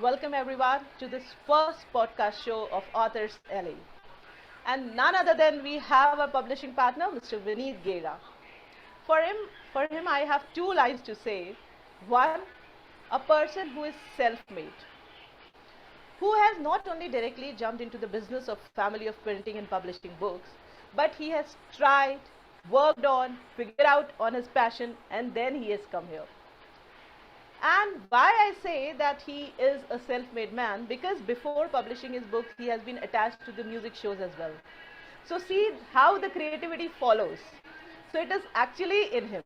Welcome everyone to this first podcast show of Authors LA. And none other than we have a publishing partner, Mr. Vineet Gera. For him, for him, I have two lines to say. One, a person who is self-made, who has not only directly jumped into the business of family of printing and publishing books, but he has tried, worked on, figured out on his passion, and then he has come here. And why I say that he is a self-made man, because before publishing his books, he has been attached to the music shows as well. So see how the creativity follows. So it is actually in him.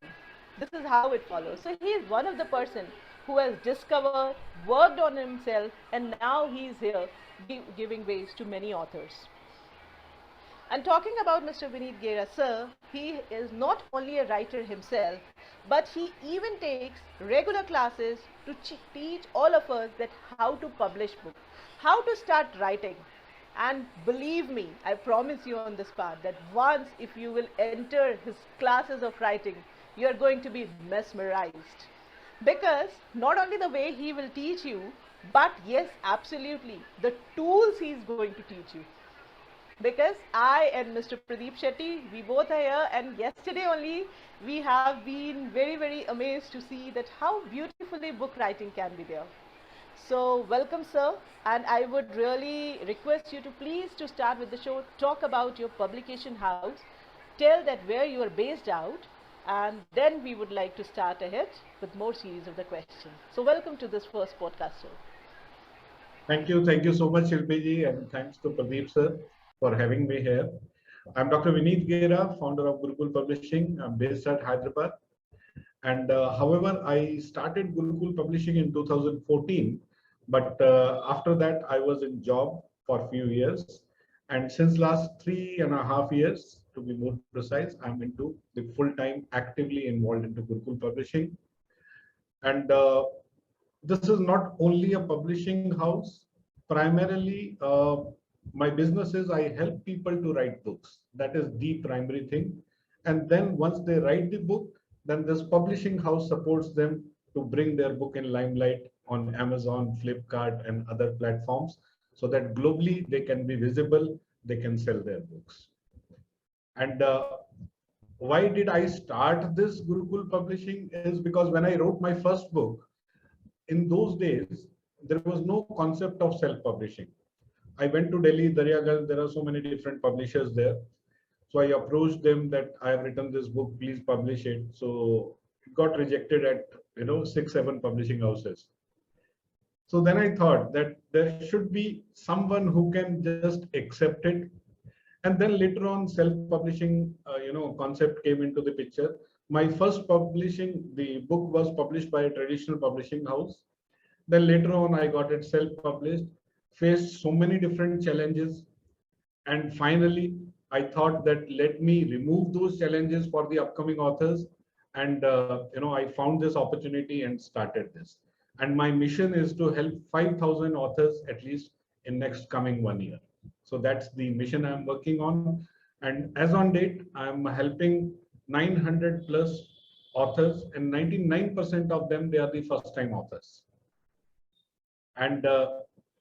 This is how it follows. So he is one of the person who has discovered, worked on himself, and now he is here giving ways to many authors. And talking about Mr. Vineet Gera, sir, he is not only a writer himself, but he even takes regular classes to teach all of us that how to publish book, how to start writing. And believe me, I promise you on this part that once if you will enter his classes of writing, you are going to be mesmerized. Because not only the way he will teach you, but yes, absolutely, the tools he is going to teach you, because I and Mr. Pradeep Shetty, we both are here, and yesterday only we have been very amazed to see that how beautifully book writing can be there. So welcome, sir, and I would really request you to please to start with the show, talk about your publication house, tell that where you are based out, and then we would like to start ahead with more series of the questions. So welcome to this first podcast show. Thank you so much, Shilpi and thanks to Pradeep sir for having me here. I'm Dr. Vineet Gera, founder of Gurucool Publishing. I'm based at Hyderabad. And however, I started Gurucool Publishing in 2014, but after that, I was in job for a few years. And since last 3.5 years, to be more precise, I'm into the full-time, actively involved into Gurucool Publishing. And this is not only a publishing house. Primarily, my business is I help people to write books. That is the primary thing. And then once they write the book, then this publishing house supports them to bring their book in limelight on Amazon, Flipkart, and other platforms so that globally they can be visible, they can sell their books. And why did I start this Gurucool Publishing is because when I wrote my first book, in those days, there was no concept of self-publishing. I went to Delhi, Daryaganj, there are so many different publishers there. So I approached them that I have written this book, please publish it. So it got rejected at 6, 7 publishing houses. So then I thought that there should be someone who can just accept it. And then later on, self-publishing, concept came into the picture. My first publishing, the book was published by a traditional publishing house. Then later on, I got it self-published, faced so many different challenges. And finally, I thought that let me remove those challenges for the upcoming authors. And, I found this opportunity and started this. And my mission is to help 5,000 authors at least in next coming 1 year. So that's the mission I'm working on. And as on date, I'm helping 900 plus authors, and 99% of them, they are the first time authors. And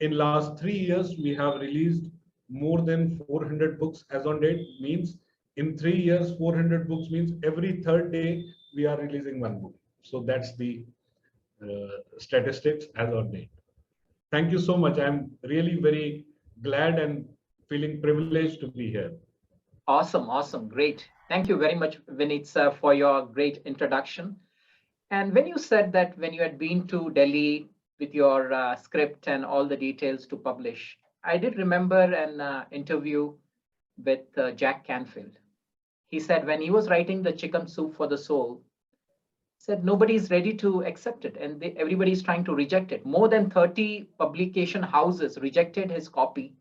in last 3 years, we have released more than 400 books as on date. Means in 3 years, 400 books means every third day we are releasing one book. So that's the statistics as on date. Thank you so much. I'm really very glad and feeling privileged to be here. Awesome, great. Thank you very much, Vineet sir, for your great introduction. And when you said that when you had been to Delhi with your script and all the details to publish, I did remember an interview with Jack Canfield. He said when he was writing the Chicken Soup for the Soul, said nobody's ready to accept it and everybody's trying to reject it. More than 30 publication houses rejected his copy,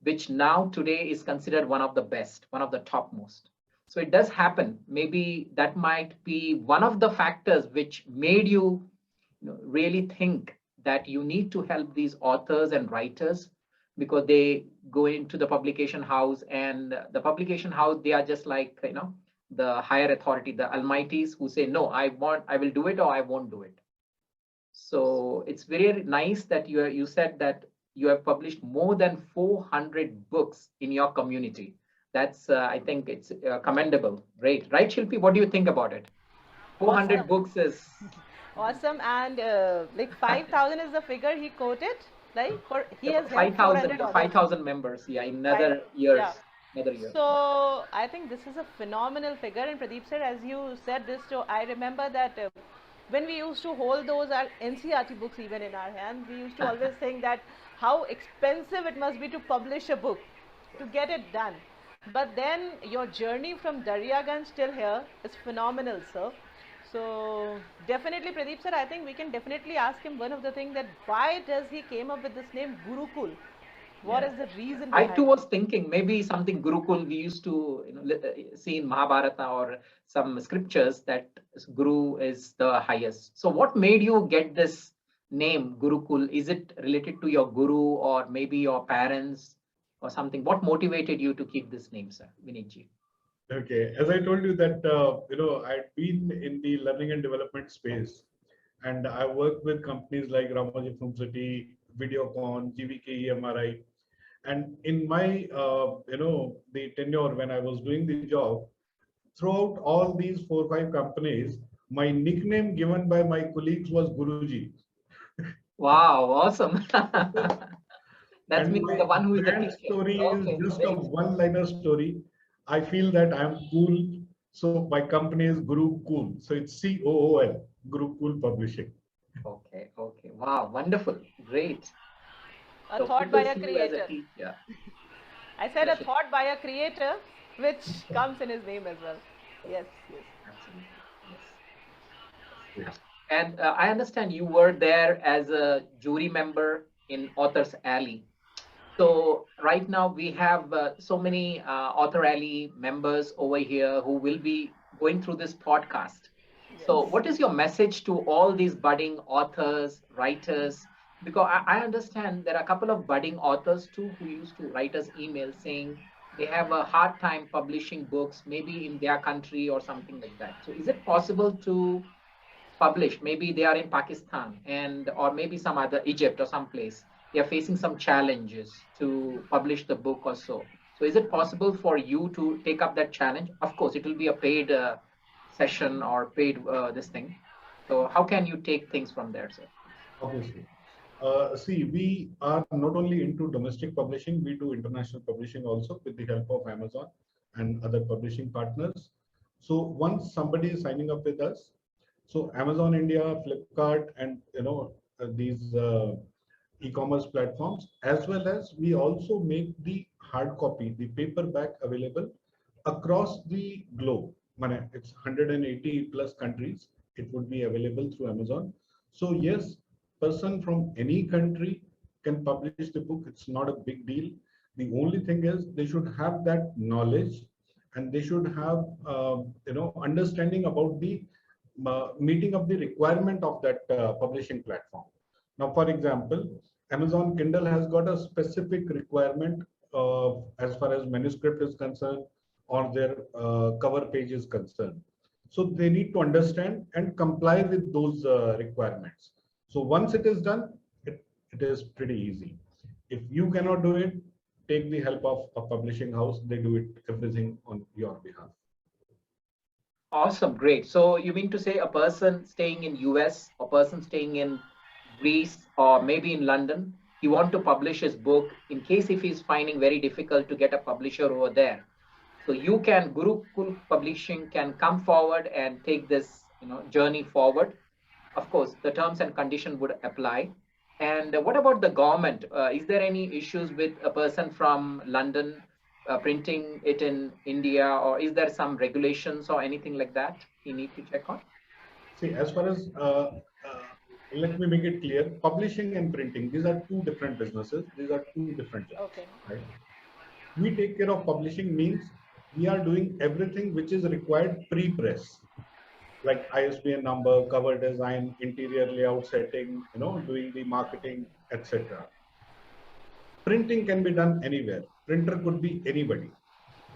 which now today is considered one of the best, one of the topmost. So it does happen. Maybe that might be one of the factors which made you, really think that you need to help these authors and writers, because they go into the publication house, and the publication house, they are just like, the higher authority, the almighties who say, no, I will do it or I won't do it. So it's very nice that you said that you have published more than 400 books in your community. That's I think it's commendable. Great, right, Shilpi? What do you think about it? 400 Awesome. books is Awesome. And like 5,000 is the figure he quoted. Like for he has helped 5,000, 400 others. 5,000 members. Yeah, in Five, another years, yeah. another year. So I think this is a phenomenal figure. And Pradeep sir, as you said this, so I remember that when we used to hold those NCRT books even in our hand, we used to always think that how expensive it must be to publish a book, to get it done. But then your journey from Daryaganj till here is phenomenal, sir. So definitely, Pradeep sir, I think we can definitely ask him one of the things that why does he came up with this name Gurukul? What Yeah. is the reason I too behind it? was thinking maybe something Gurukul we used to see in Mahabharata or some scriptures that Guru is the highest. So what made you get this name Gurukul? Is it related to your guru or maybe your parents or something? What motivated you to keep this name, sir, Vinitji? Okay, as I told you that I'd been in the learning and development space, and I worked with companies like Ramoji Film City, Videocon, GVK, EMRI, and in my the tenure when I was doing the job, throughout all these 4 5 companies, my nickname given by my colleagues was Guruji. Wow, awesome. That And means my the one who is the brand teacher. story is Okay, just a great. one-liner story. I feel that I'm cool. So my company is Gurucool. So it's COOL, Gurucool Publishing. Okay, okay. Wow, wonderful. Great. A So thought by people a see you as a creator. teacher. I said Yes, a thought by a creator, which comes in his name as well. Yes, yes. absolutely. Yes. Yes. And I understand you were there as a jury member in Authors Alley. So right now we have so many Author Alley members over here who will be going through this podcast. So Yes. what is your message to all these budding authors, writers? Because I understand there are a couple of budding authors too who used to write us emails saying they have a hard time publishing books, maybe in their country or something like that. So is it possible to published, maybe they are in Pakistan and or maybe some other Egypt or someplace, they are facing some challenges to publish the book or so. So is it possible for you to take up that challenge? Of course it will be a paid session or paid this thing. So how can you take things from there, sir? Obviously. See, we are not only into domestic publishing, we do international publishing also with the help of Amazon and other publishing partners. So once somebody is signing up with us, so Amazon India, Flipkart, and these e-commerce platforms, as well as we also make the hard copy, the paperback available across the globe. It's 180 plus countries. It would be available through Amazon. So yes, person from any country can publish the book. It's not a big deal. The only thing is they should have that knowledge, and they should have understanding about the meeting of the requirement of that publishing platform. Now, for example, Amazon Kindle has got a specific requirement as far as manuscript is concerned or their cover page is concerned. So they need to understand and comply with those requirements. So once it is done, it is pretty easy. If you cannot do it, take the help of a publishing house. They do it everything on your behalf. Awesome, great. So you mean to say a person staying in US, a person staying in Greece, or maybe in London, he want to publish his book in case if he's finding very difficult to get a publisher over there. So you can, Gurukul Publishing can come forward and take this, journey forward. Of course, the terms and condition would apply. And what about the government? Is there any issues with a person from London printing it in India, or is there some regulations or anything like that you need to check on? See, as far as let me make it clear, publishing and printing, these are two different businesses. These are two different jobs, Okay. right? We take care of publishing means we are doing everything which is required pre-press, like ISBN number, cover design, interior layout setting, doing the marketing, etc. Printing can be done anywhere. Printer could be anybody,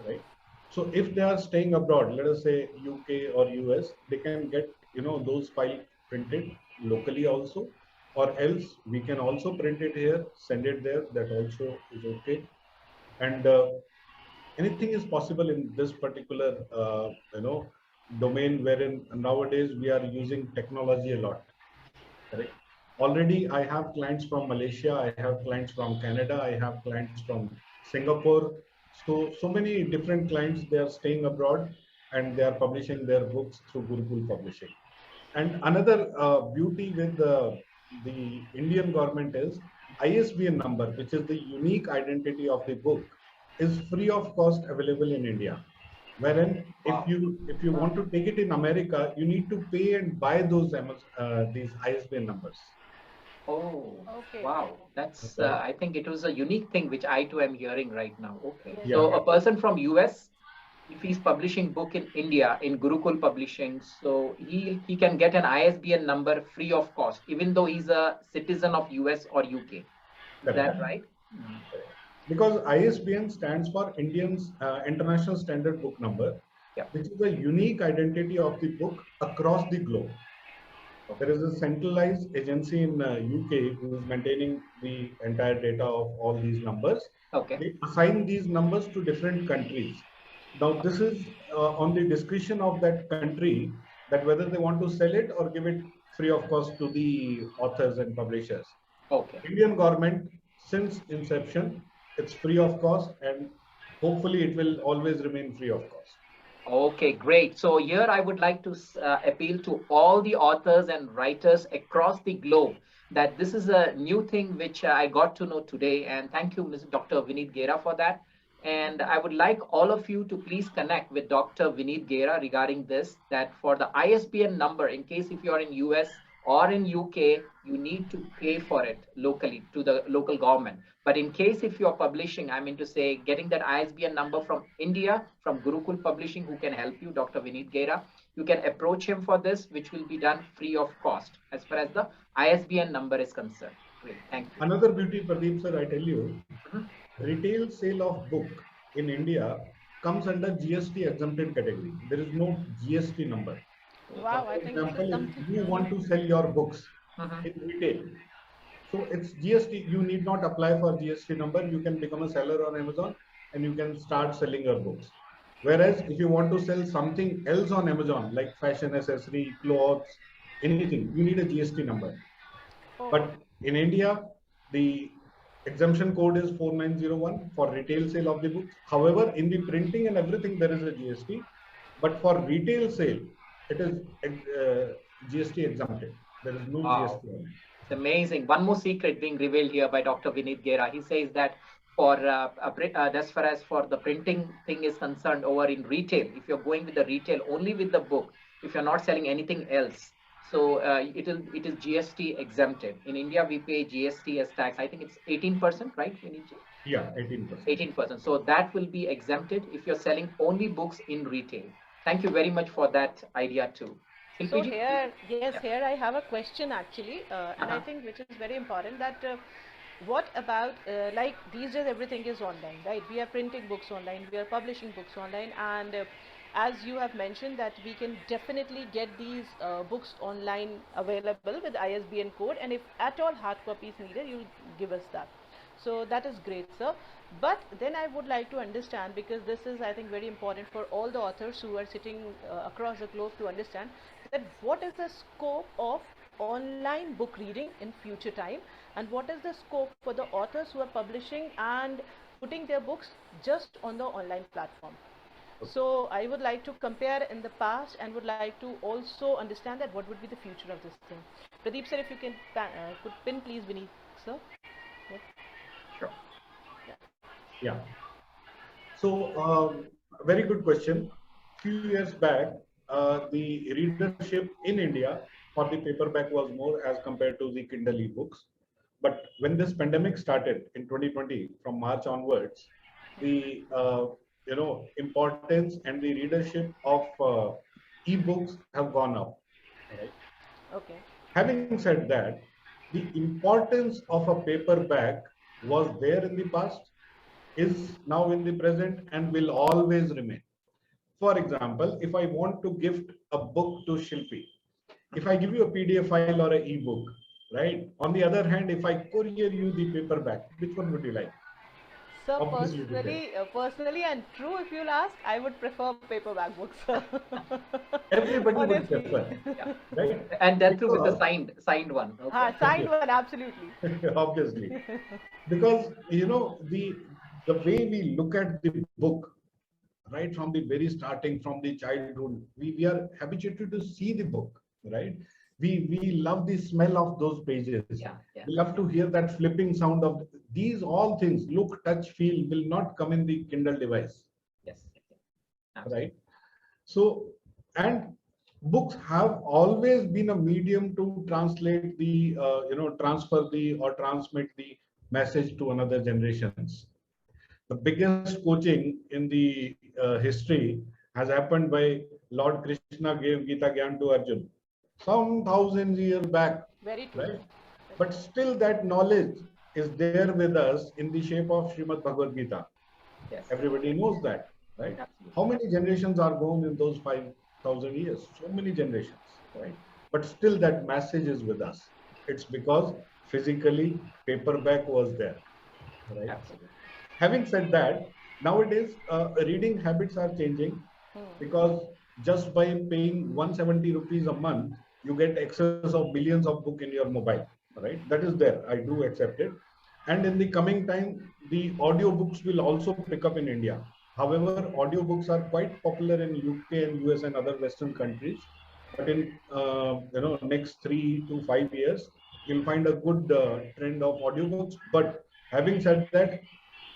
right? So if they are staying abroad, let us say UK or US, they can get those files printed locally also, or else we can also print it here, send it there. That also is okay. And anything is possible in this particular, domain wherein nowadays we are using technology a lot. Correct. Already, I have clients from Malaysia. I have clients from Canada. I have clients from Singapore. So many different clients. They are staying abroad and they are publishing their books through Gurucool Publishing. And another beauty with the Indian government is ISBN number, which is the unique identity of the book, is free of cost available in India. Wherein Wow. if you want to take it in America, you need to pay and buy these ISBN numbers. Oh, Okay. wow. That's, Okay. I think it was a unique thing which I too am hearing right now. Okay. Yes. Yeah. So a person from US, if he's publishing book in India in Gurukul Publishing, so he can get an ISBN number free of cost, even though he's a citizen of US or UK. Is Correct. that right? Mhm. Because ISBN stands for Indian's International Standard Book Number, Yeah. which is a unique identity of the book across the globe. There Okay. is a centralized agency in UK who is maintaining the entire data of all these numbers. Okay. They assign these numbers to different countries. Now, this is on the discretion of that country that whether they want to sell it or give it free of cost to the authors and publishers. Okay. Indian government, since inception, it's free of cost, and hopefully it will always remain free of cost. Okay, great. So here I would like to appeal to all the authors and writers across the globe that this is a new thing which I got to know today. And thank you, Ms. Dr. Vineet Gera, for that. And I would like all of you to please connect with Dr. Vineet Gera regarding this, that for the ISBN number, in case if you are in US or in UK, you need to pay for it locally to the local government. But in case if you're publishing, I mean to say, getting that ISBN number from India, from Gurukul Publishing, who can help you, Dr. Vineet Gera, you can approach him for this, which will be done free of cost as far as the ISBN number is concerned. Great, thank you. Another beauty, Pradeep sir, I tell you, Mhm. retail sale of book in India comes under GST exempted category. There is no GST number. Wow, I For think this is example, if something. you want to sell your books Mhm. in retail, so it's GST. You need not apply for GST number. You can become a seller on Amazon and you can start selling your books. Whereas if you want to sell something else on Amazon, like fashion accessory, clothes, anything, you need a GST number. Oh, But in India, the exemption code is 4901 for retail sale of the books. However, in the printing and everything, there is a GST. But for retail sale, it is GST exempted. There is no Wow. GST on it. It's amazing. One more secret being revealed here by Dr. Vineet Gera. He says that for as far as for the printing thing is concerned over in retail, if you're going with the retail only with the book, if you're not selling anything else, so it is GST exempted. In India, we pay GST as tax. I think it's 18%, right? Vinit ji? Yeah, 18%. 18%. So that will be exempted if you're selling only books in retail. Thank you very much for that idea too. so Shilpi ji? here, yes, Yeah. here I have a question actually, and I Uh-huh. think which is very important that what about like these days everything is online, right? We are printing books online, we are publishing books online, and as you have mentioned that we can definitely get these books online available with ISBN code, and if at all hard copies needed, you give us that. So that is great, sir. But then I would like to understand, because this is I think very important for all the authors who are sitting across the globe to understand that what is the scope of online book reading in future time, and what is the scope for the authors who are publishing and putting their books just on the online platform. So I would like to compare in the past and would like to also understand that what would be the future of this thing. Pradeep sir, if you can could pin please Vineet sir. Yeah. Sure. Yeah. So, very good question. Few years back, the readership in India for the paperback was more as compared to the Kindle ebooks. But when this pandemic started in 2020, from March onwards, the importance and the readership of ebooks have gone up. Right. Okay. Having said that, the importance of a paperback was there in the past, is now in the present, and will always remain. For example, if I want to gift a book to Shilpi, if I give you a PDF file or an ebook, right? On the other hand, if I courier you the paperback, which one would you like? So Obviously, the pen. personally and true, if you'll ask, I would prefer paperback books. Everybody would Honestly. prefer, Yeah. right? And that too with the Because signed one. Okay. Signed one, absolutely. obviously, because the way we look at the book, right from the very starting, from the childhood, we are habituated to see the book, right? We love the smell of those pages. Yeah. Yeah. We love to hear that flipping sound of these all things. Look, touch, feel will not come in the Kindle device, Yes. right? Absolutely. So, and books have always been a medium to translate the, transfer the or transmit the message to another generations. The biggest coaching in the history has happened by Lord Krishna gave Gita Gyan to Arjun some thousands years back, Very true. right? But still that knowledge is there with us in the shape of Srimad Bhagavad Gita. Yes. Everybody knows that, right? Absolutely. How many generations are gone in those 5,000 years? So many generations, right? But still that message is with us. It's because physically paperback was there, right? Absolutely. Having said that, nowadays reading habits are changing Hmm. because just by paying 170 rupees a month, you get access of billions of book in your mobile, right? That is there. I do accept it. And in the coming time, the audiobooks will also pick up in India. However, audiobooks are quite popular in UK and US and other Western countries. But in next 3 to 5 years, you'll find a good trend of audiobooks. But having said that,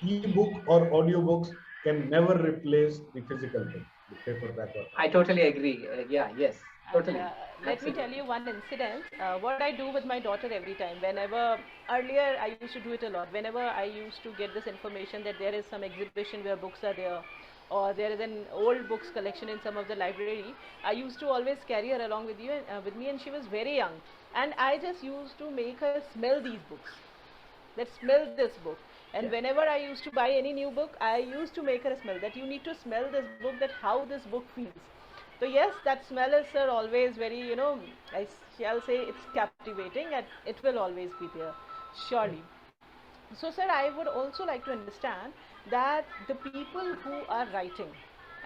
ebook or audiobooks can never replace the physical book, the paperback or I copy. totally agree. Yeah. Yes. And Totally. let me tell Absolutely. you one incident. What I do with my daughter every time, whenever earlier I used to do it a lot. Whenever I used to get this information that there is some exhibition where books are there, or there is an old books collection in some of the library, I used to always carry her along with me, and she was very young, and I just used to make her smell these books. Let's smell this book. And Yeah. whenever I used to buy any new book, I used to make her a smell that you need to smell this book, that how this book feels. So yes, that smell is, sir, always very, I shall say it's captivating, and it will always be there, surely. So, sir, I would also like to understand that the people who are writing,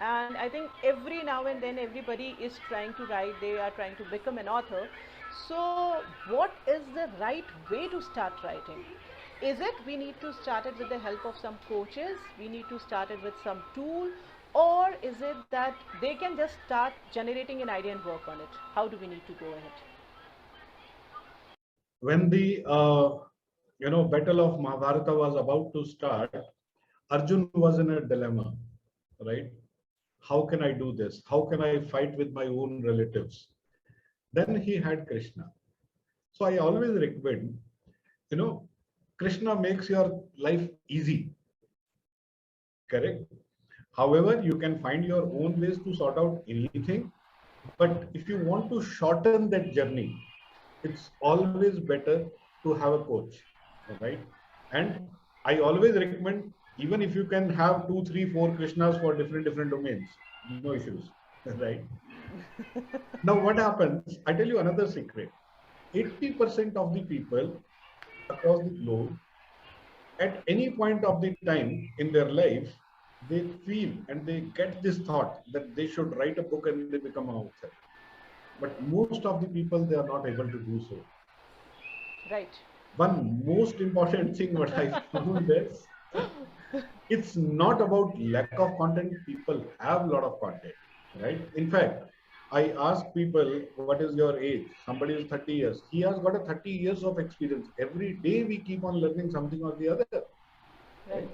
and I think every now and then everybody is trying to write, they are trying to become an author. So, what is the right way to start writing? Is it we need to start it with the help of some coaches, we need to start it with some tool, or is it that they can just start generating an idea and work on it? How do we need to go ahead? When the battle of Mahabharata was about to start, Arjun was in a dilemma, right? How can I do this? How can I fight with my own relatives? Then he had Krishna. So I always recommend, you know, Krishna makes your life easy, correct? However, you can find your own ways to sort out anything. But if you want to shorten that journey, it's always better to have a coach, right? And I always recommend, even if you can have two, three, four Krishnas for different domains, no issues, right? Now, what happens? I tell you another secret. 80% of the people across the globe, at any point of the time in their life, they feel and they get this thought that they should write a book and they become an author. But most of the people, they are not able to do so. Right. One most important thing what I found is it's not about lack of content. People have a lot of content, right? In fact, I ask people, what is your age? Somebody is 30 years. He has got a 30 years of experience. Every day we keep on learning something or the other, Right. right?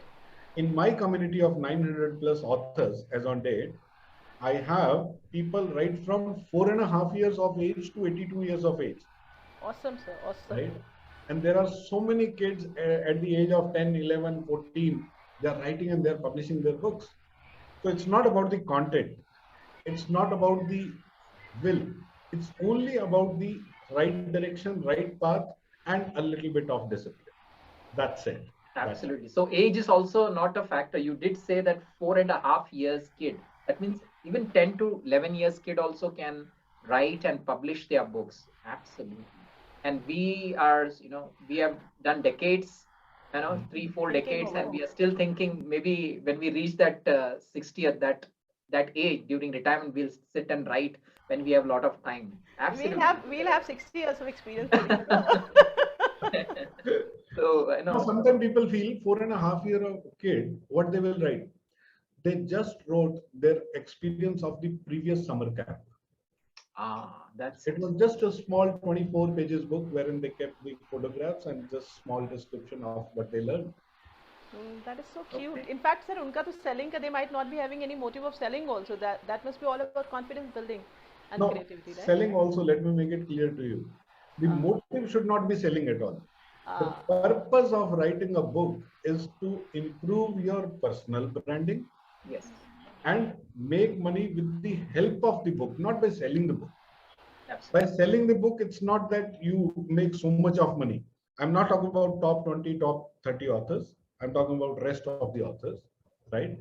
In my community of 900 plus authors as on date, I have people right from 4.5 years of age to 82 years of age, Awesome, sir. Awesome. right? And there are so many kids at the age of 10, 11, 14, they're writing and they're publishing their books. So it's not about the content. It's not about the will. It's only about the right direction, right path, and a little bit of discipline. That's it. That's it. Absolutely. So age is also not a factor. You did say that 4.5 years kid. That means even 10 to 11 years kid also can write and publish their books. Absolutely. And we are, we have done decades, 3, 4 Thinking decades, over and it. we are still thinking maybe when we reach that 60th, that age during retirement, we'll sit and write when we have a lot of time. Absolutely. We'll have 60 years of experience. Pradeep. So, Now, sometimes people feel 4.5 year of kid, what they will write? They just wrote their experience of the previous summer camp. that's It it. was just a small 24 pages book wherein they kept the photographs and just small description of what they learned. That is so cute. Okay. In fact, sir, unka to selling ka they might not be having any motive of selling also. That must be all about confidence building and Now, creativity, right? selling also, let me make it clear to you. The Uh, motive should not be selling at all. The uh, purpose of writing a book is to improve your personal branding Yes. and make money with the help of the book, not by selling the book. By Absolutely. selling the book, it's not that you make so much of money. I'm not talking about top 20, top 30 authors. I'm talking about rest of the authors, right?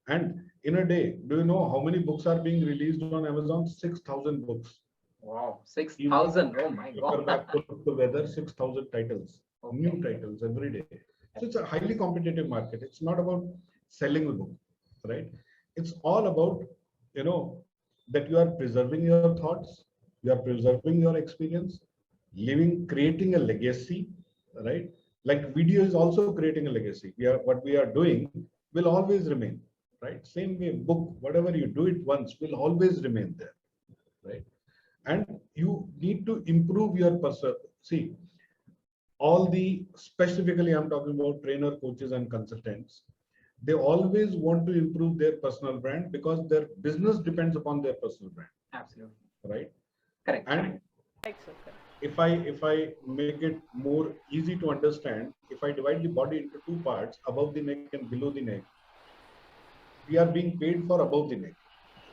And in a day, do you know how many books are being released on Amazon? 6,000 books. Wow. You put 6,000. Oh my God. paperback put together, 6,000 titles, new Okay. titles every day. So it's a Absolutely. highly competitive market. It's not about selling the book, right? It's all about, you know, that you are preserving your thoughts, you are preserving your experience, living, creating a legacy, right? Like video is also creating a legacy. What we are doing will always remain, right? Same way, book, whatever you do it once will always remain there, right? And you need to improve your person. See, all the specifically I'm talking about trainer, coaches, and consultants. They always want to improve their personal brand because their business depends upon their personal brand, Absolutely. right? Correct. And right, sir. Correct. if I make it more easy to understand, if I divide the body into two parts, above the neck and below the neck, we are being paid for above the neck,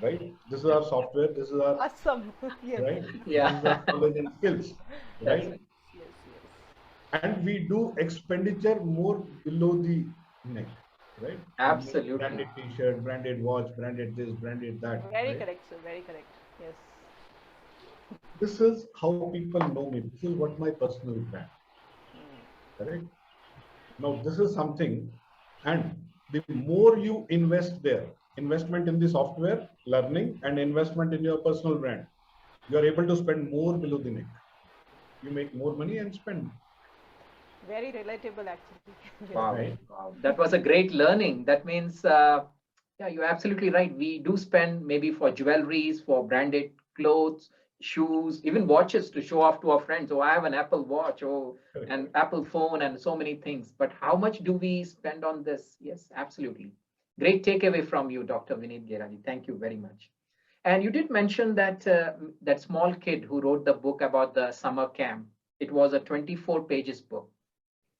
right? This is our software. This is our Awesome. Yes. right. This is our Yeah. knowledge and skills, That's right? it. Yes, And we do expenditure more below the neck, right? We make Absolutely. branded t-shirt, branded watch, branded this, branded yes. that, Very right? correct, sir. Very correct. Yes. This is how people know me. This is what my personal brand, correct? Now this is something, and the more you invest there, investment in the software, learning, and investment in your personal brand, you are able to spend more below the neck. You make more money and spend, Very relatable, actually. Yes. Wow. right? Wow. That was a great learning. That means, yeah, you're absolutely right. We do spend maybe for jewelries, for branded clothes, shoes, even watches to show off to our friends. Oh, I have an Apple Watch, oh, Correct. an Apple phone, and so many things. But how much do we spend on this? Yes, absolutely. Great takeaway from you, Dr. Vineet Gera. Thank you very much. And you did mention that that small kid who wrote the book about the summer camp. It was a 24 pages book.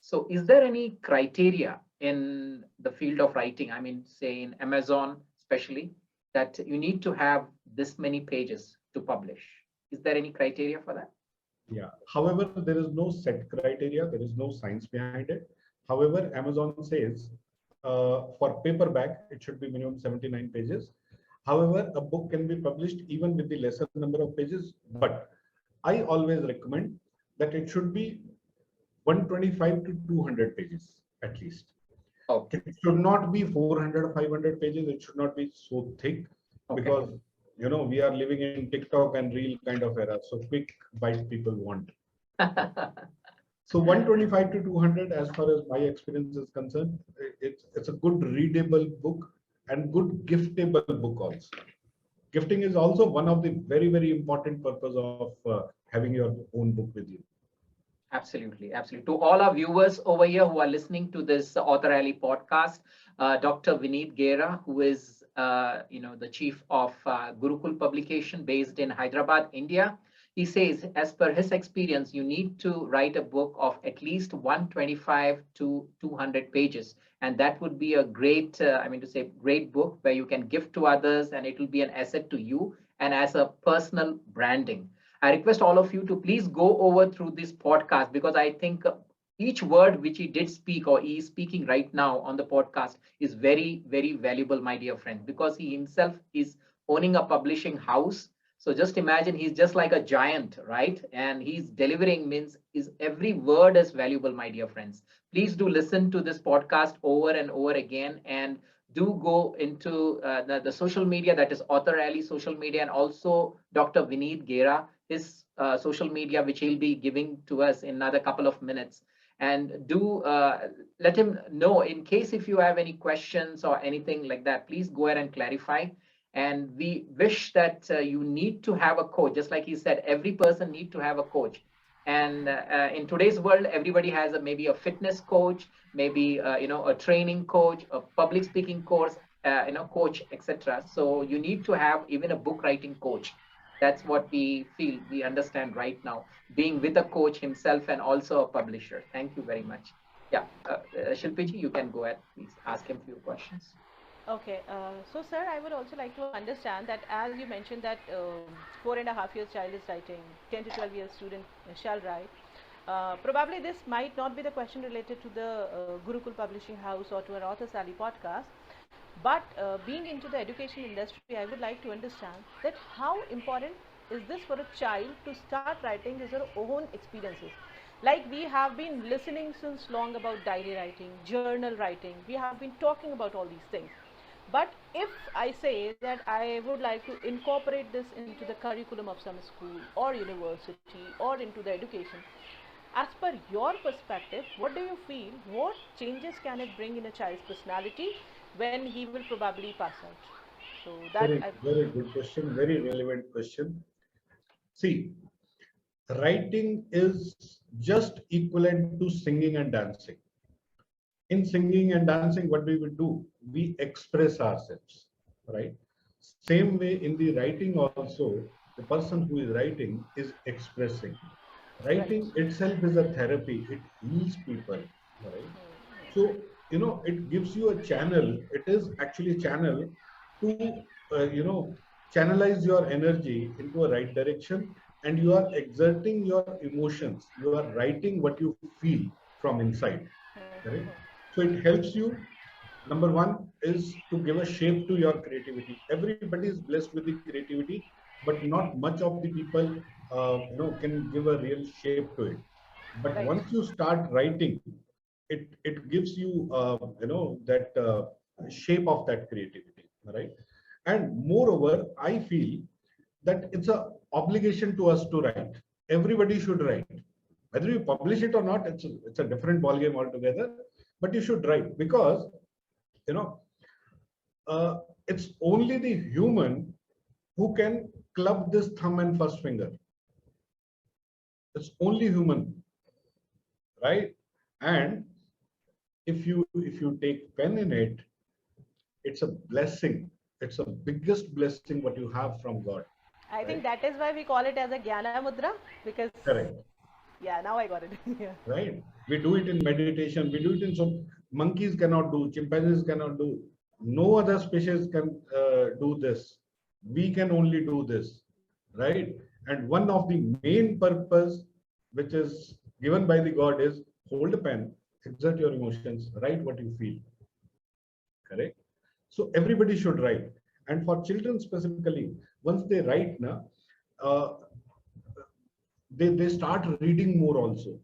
So is there any criteria in the field of writing? I mean, say in Amazon, especially, that you need to have this many pages to publish. Is there any criteria for that? Yeah. However, there is no set criteria. There is no science behind it. However, Amazon says for paperback, it should be minimum 79 pages. However, a book can be published even with the lesser number of pages. But I always recommend that it should be 125 to 200 pages at least. Okay. It should not be 400 or 500 pages. It should not be so thick Okay. because we are living in TikTok and Reel kind of era. So quick bite people want. So 125 to 200, as far as my experience is concerned, it's a good readable book and good giftable book also. Gifting is also one of the very important purpose of having your own book with you. Absolutely, absolutely. To all our viewers over here who are listening to this Author Alley podcast, Dr. Vineet Gera, who is the chief of Gurucool publication based in Hyderabad, India, he says, as per his experience, you need to write a book of at least 125 to 200 pages, and that would be a great, great book where you can gift to others, and it will be an asset to you and as a personal branding. I request all of you to please go over through this podcast because I think each word which he did speak or he is speaking right now on the podcast is very, very valuable, my dear friend, because he himself is owning a publishing house. So just imagine he's just like a giant, right? And he's delivering means is every word is valuable, my dear friends. Please do listen to this podcast over and over again, and do go into the social media, that is Author Alley social media, and also Dr. Vineet Gera, his social media, which he'll be giving to us in another couple of minutes. And do let him know in case if you have any questions or anything like that, please go ahead and clarify. And we wish that you need to have a coach, just like he said, every person need to have a coach. And in today's world, everybody has maybe a fitness coach, maybe a training coach, a public speaking course, coach, etc. So you need to have even a book writing coach. That's what we feel, we understand right now, being with a coach himself and also a publisher. Thank you very much. Yeah, Shilpiji, you can go ahead, please ask him a few questions. Okay, so sir, I would also like to understand that as you mentioned that 4.5 years child is writing, 10 to 12 years student shall write. Probably this might not be the question related to the Gurukul Publishing House or to an Author Sally podcast, but being into the education industry, I would like to understand that how important is this for a child to start writing his or own experiences. Like we have been listening since long about diary writing, journal writing, we have been talking about all these things. But if I say that I would like to incorporate this into the curriculum of some school or university or into the education, as per your perspective, what do you feel? What changes can it bring in a child's personality when he will probably pass out? So that Very, I. very good question. Very relevant question. See, writing is just equivalent to singing and dancing. In singing and dancing, what we will do? We express ourselves, right? Same way in the writing also, the person who is writing is expressing. Right. Writing itself is a therapy. It heals people, right? So, it gives you a channel. It is actually a channel to, channelize your energy into a right direction, and you are exerting your emotions. You are writing what you feel from inside, correct? So it helps you. Number one is to give a shape to your creativity. Everybody is blessed with the creativity, but not much of the people, can give a real shape to it. But Right. once you start writing, it gives you, that shape of that creativity, right? And moreover, I feel that it's a obligation to us to write. Everybody should write. Whether you publish it or not, it's a different ballgame altogether. But you should write because you know it's only the human who can club this thumb and first finger. It's only human, right? And if you take pen in it, it's a blessing. It's the biggest blessing what you have from God, I right? think that is why we call it as a Jnana Mudra because Correct. yeah, now I got it. Yeah. Right? We do it in meditation. We do it in some monkeys cannot do, chimpanzees cannot do. No other species can do this. We can only do this, right? And one of the main purpose, which is given by the God, is hold a pen, exert your emotions, write what you feel. Correct? So everybody should write. And for children specifically, once they write now, uh, they start reading more also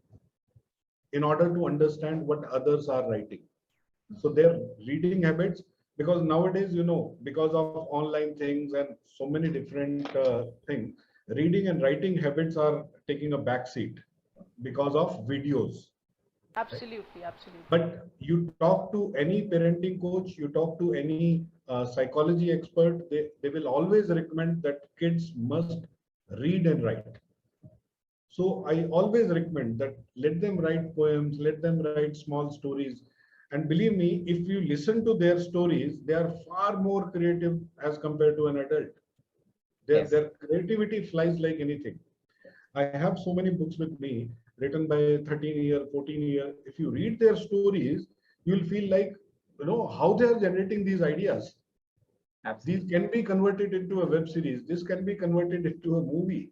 in order to understand what others are writing. So their reading habits, because nowadays, because of online things and so many different things, reading and writing habits are taking a back seat because of videos. Right? Absolutely, absolutely. But you talk to any parenting coach, you talk to any psychology expert, they will always recommend that kids must read and write. So I always recommend that let them write poems, let them write small stories. And believe me, if you listen to their stories, they are far more creative as compared to an adult. Yes. Their creativity flies like anything. I have so many books with me written by 13-year, 14-year. If you read their stories, you'll feel like, how they are generating these ideas. These Absolutely. can be converted into a web series. This can be converted into a movie.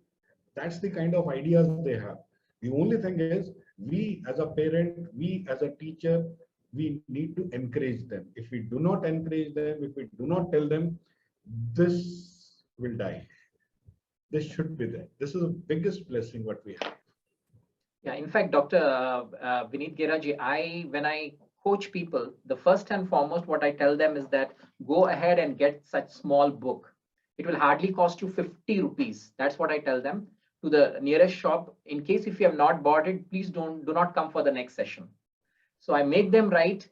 That's the kind of ideas they have. The only thing is, we as a parent, we as a teacher, we need to encourage them. If we do not encourage them, if we do not tell them, this will die. they should be there. This is the biggest blessing what we have. Yeah, in fact, Dr. Vineet Gera ji, when I coach people, the first and foremost, what I tell them is that go ahead and get such small book. It will hardly cost you 50 rupees. That's what I tell them, to the nearest shop. In case if you have not bought it, please do not come for the next session. So I make them write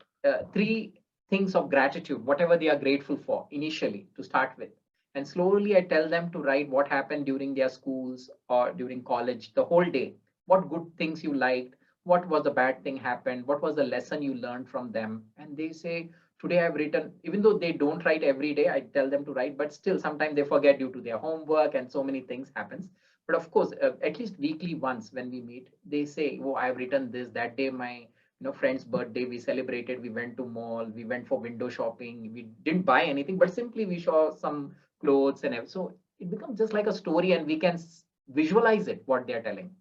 three things of gratitude, whatever they are grateful for initially to start with. And slowly I tell them to write what happened during their schools or during college, the whole day. What good things you liked, what was the bad thing happened, what was the lesson you learned from them. And they say, today I've written, even though they don't write every day, I tell them to write, but still sometimes they forget due to their homework and so many things happens. But of course, at least weekly once when we meet, they say, oh, I've written this, that day my friend's birthday we celebrated, we went to mall, we went for window shopping, we didn't buy anything, but simply we saw some clothes and everything. So it becomes just like a story and we can visualize it what they are telling,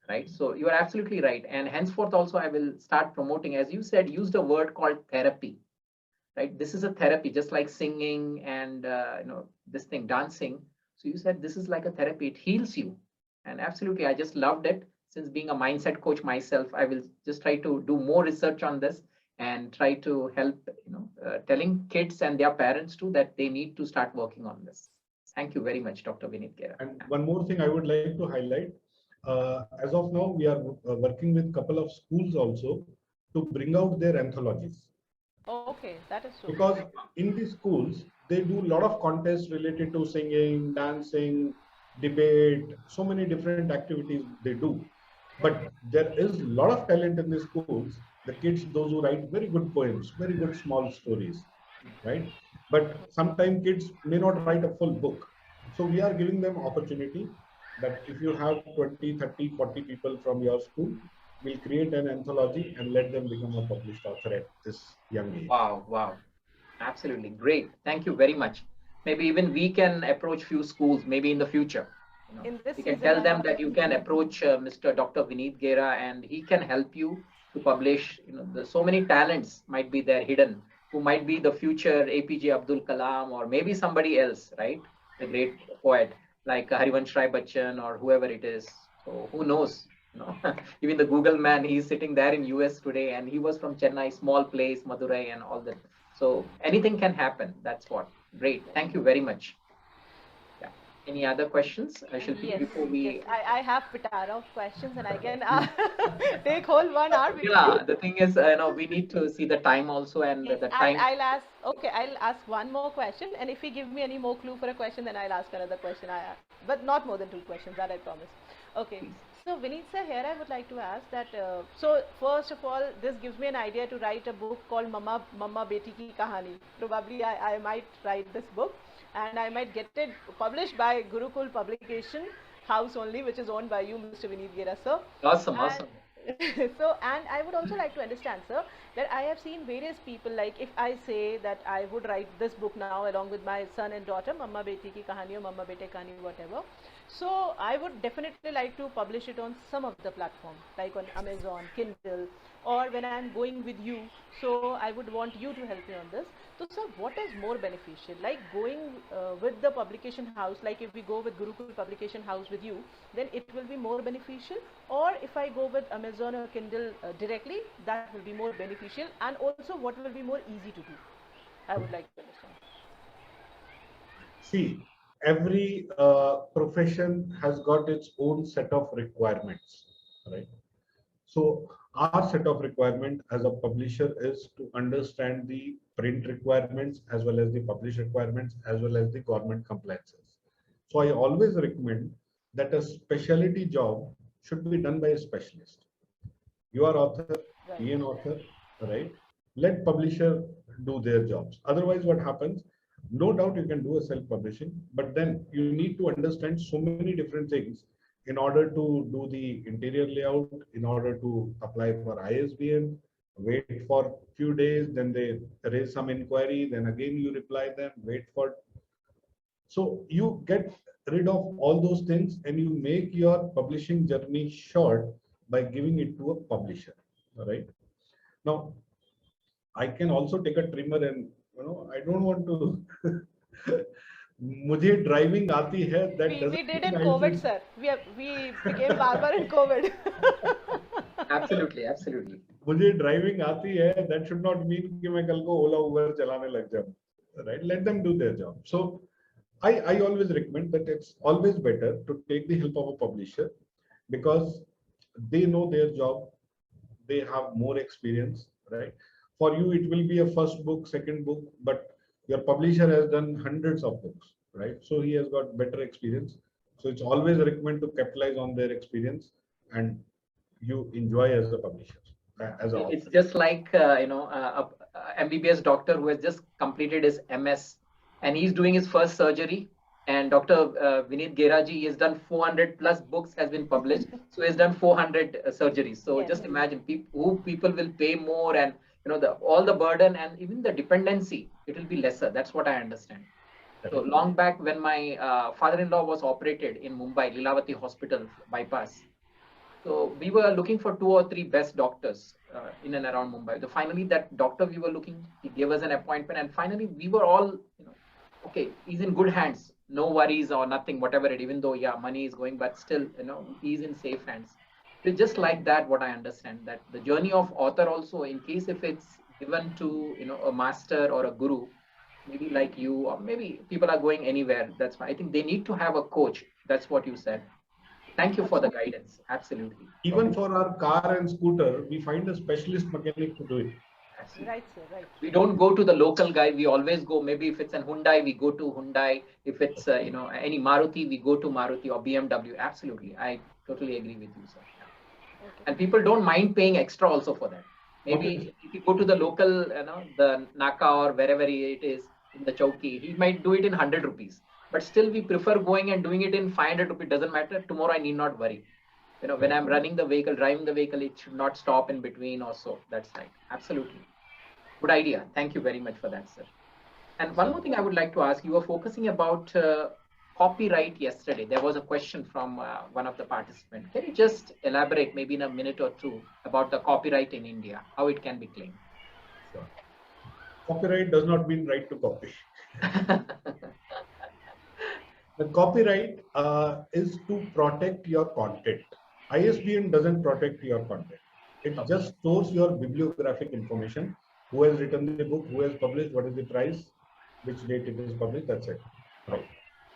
right? So you are absolutely right. And henceforth also I will start promoting, as you said, use the word called therapy, right? This is a therapy, just like singing and this thing, dancing. So you said this is like a therapy, it heals you. And absolutely, I just loved it. Since being a mindset coach myself, I will just try to do more research on this and try to help, telling kids and their parents too that they need to start working on this. Thank you very much, Dr. Vineet Gera. And one more thing I would like to highlight. As of now, we are working with a couple of schools also to bring out their anthologies. Okay, that is so. Because in the schools, they do a lot of contests related to singing, dancing, debate, so many different activities they do. But there is a lot of talent in the schools. The kids, those who write very good poems, very good small stories, right? But sometimes kids may not write a full book. So we are giving them opportunity that if you have 20, 30, 40 people from your school, we'll create an anthology and let them become a published author at this young age. Wow, wow. Absolutely great. Thank you very much. Maybe even we can approach few schools maybe in the future. In this We can season, tell them that you can approach Mr. Dr. Vineet Gera and he can help you to publish. There's so many talents might be there hidden who might be the future APJ Abdul Kalam or maybe somebody else, right? The great poet like Harivansh Rai Bachchan or whoever it is. So who knows? Even the Google man, he's sitting there in US today and he was from Chennai, small place, Madurai and all that. So anything can happen. That's what. Great. Thank you very much. Yeah. Any other questions, Shilpi, yes, before we? yes, I have pitara of questions and I can take whole 1 hour with Yeah, you. the thing is, we need to see the time also and Yes, the time. I'll ask. Okay, I'll ask one more question, and if you give me any more clue for a question, then I'll ask another question. But not more than two questions. That I promise. Okay. Please. So Vineet sir, here I would like to ask that. So first of all, this gives me an idea to write a book called Mama Beti Ki Kahani. Probably I might write this book, and I might get it published by Gurucool Publication House only, which is owned by you, Mr. Vineet Gera sir. Awesome, And awesome. so, and I would also like to understand, sir, that I have seen various people, like if I say that I would write this book now along with my son and daughter, Mama Beti Ki Kahani or Mama Bete Kahani, whatever. So I would definitely like to publish it on some of the platform, like on Amazon, Kindle, or when I am going with you. So I would want you to help me on this. So, sir, what is more beneficial? Like going with the publication house, like if we go with Gurukul Publication House with you, then it will be more beneficial. Or if I go with Amazon or Kindle directly, that will be more beneficial. And also, what will be more easy to do? I would like to understand. See, every profession has got its own set of requirements, right? So our set of requirement as a publisher is to understand the print requirements as well as the publish requirements as well as the government compliances. So I always recommend that a specialty job should be done by a specialist. You are author, Right. be an author, right? Let publisher do their jobs. Otherwise, what happens? No doubt you can do a self-publishing, but then you need to understand so many different things in order to do the interior layout, in order to apply for ISBN, wait for few days, then they raise some inquiry, then again you reply them, wait for. So you get rid of all those things and you make your publishing journey short by giving it to a publisher. All right. Now, I can also take a trimmer and I don't want to मुझे driving आती है, that We doesn't did mean in I COVID, should. sir. We became barber in COVID. Absolutely, absolutely. मुझे driving आती है, that should not mean कि मैं कल को ओला उबर चलाने लग जाऊं, right? Let them do their job. So I always recommend that it's always better to take the help of a publisher, because they know their job, they have more experience, right? For you it will be a first book, second book, but your publisher has done hundreds of books, right? So he has got better experience. So it's always recommend to capitalize on their experience, and you enjoy as a publisher, as a It's author. just like a MBBS doctor who has just completed his MS and he's doing his first surgery. And Dr. Vineet Gera ji has done 400 plus books has been published. So he's done 400 surgeries. So Yes. just imagine who people will pay more, and all the burden and even the dependency, it will be lesser. That's what I understand. So long back when my father-in-law was operated in Mumbai, Lilavati Hospital bypass. So we were looking for 2 or 3 best doctors in and around Mumbai. So finally, that doctor we were looking, he gave us an appointment, and finally we were all, okay, he's in good hands, no worries or nothing, whatever it. Even though money is going, but still, he's in safe hands. So just like that, what I understand, that the journey of author also, in case if it's given to a master or a guru, maybe like you, or maybe people are going anywhere. That's why I think they need to have a coach. That's what you said. Thank you for the guidance. Absolutely. Even for our car and scooter, we find a specialist mechanic to do it. Absolutely. Right, sir. Right. We don't go to the local guy. We always go. Maybe if it's a Hyundai, we go to Hyundai. If it's any Maruti, we go to Maruti or BMW. Absolutely, I totally agree with you, sir. Yeah. Okay. And people don't mind paying extra also for that. Maybe if you go to the local, the Naka or wherever it is in the Chowki, he might do it in 100 rupees. But still, we prefer going and doing it in 500 rupees. Doesn't matter. Tomorrow, I need not worry. When I'm running the vehicle, driving the vehicle, it should not stop in between or so. That's right. Absolutely. Good idea. Thank you very much for that, sir. And one more thing I would like to ask, you were focusing about copyright yesterday. There was a question from one of the participants. Can you just elaborate maybe in a minute or two about the copyright in India, how it can be claimed? Sure. Copyright does not mean right to copy. The copyright is to protect your content. ISBN doesn't protect your content. It just stores your bibliographic information. Who has written the book, who has published, what is the price, which date it is published, that's it. Right.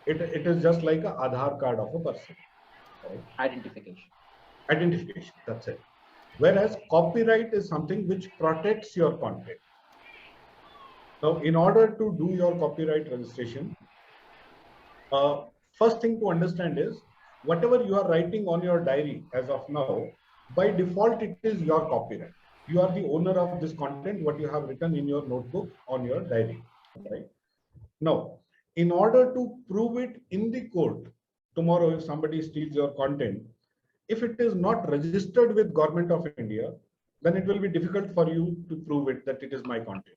It is just like an Aadhaar card of a person. Right? Identification. Identification, that's it. Whereas copyright is something which protects your content. Now, in order to do your copyright registration, first thing to understand is whatever you are writing on your diary as of now, by default, it is your copyright. You are the owner of this content, what you have written in your notebook on your diary, right? Now, in order to prove it in the court, tomorrow, if somebody steals your content, if it is not registered with Government of India, then it will be difficult for you to prove it that it is my content.